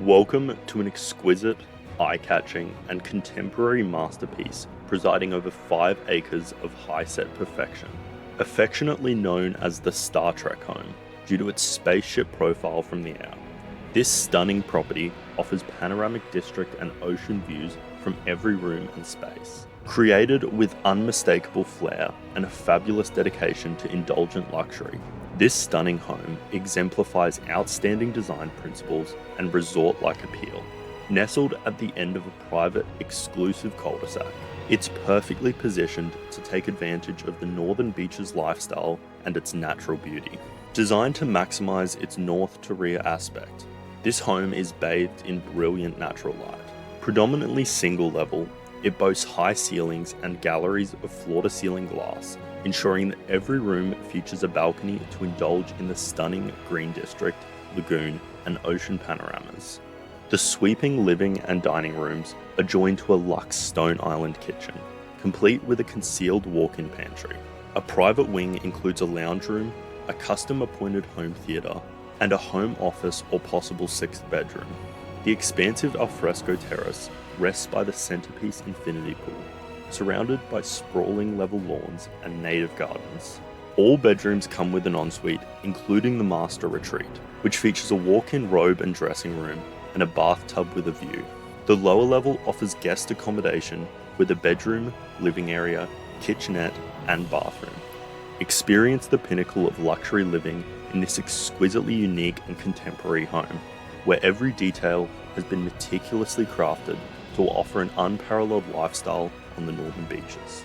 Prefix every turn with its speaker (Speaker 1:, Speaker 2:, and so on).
Speaker 1: Welcome to an exquisite, eye-catching, and contemporary masterpiece presiding over 5 acres of high-set perfection. Affectionately known as the Star Trek home due to its spaceship profile from the air. This stunning property offers panoramic district and ocean views from every room and space. Created with unmistakable flair and a fabulous dedication to indulgent luxury, this stunning home exemplifies outstanding design principles and resort-like appeal. Nestled at the end of a private, exclusive cul-de-sac, it's perfectly positioned to take advantage of the northern beaches lifestyle and its natural beauty. Designed to maximize its north to rear aspect, this home is bathed in brilliant natural light. Predominantly single level, it boasts high ceilings and galleries of floor-to-ceiling glass, ensuring that every room features a balcony to indulge in the stunning green district, lagoon, and ocean panoramas. The sweeping living and dining rooms are joined to a luxe stone island kitchen, complete with a concealed walk-in pantry. A private wing includes a lounge room, a custom-appointed home theatre, and a home office or possible 6th bedroom. The expansive alfresco terrace rests by the centerpiece infinity pool, surrounded by sprawling level lawns and native gardens. All bedrooms come with an ensuite, including the master retreat, which features a walk-in robe and dressing room and a bathtub with a view. The lower level offers guest accommodation with a bedroom, living area, kitchenette, and bathroom. Experience the pinnacle of luxury living in this exquisitely unique and contemporary home, where every detail has been meticulously crafted to offer an unparalleled lifestyle on the northern beaches.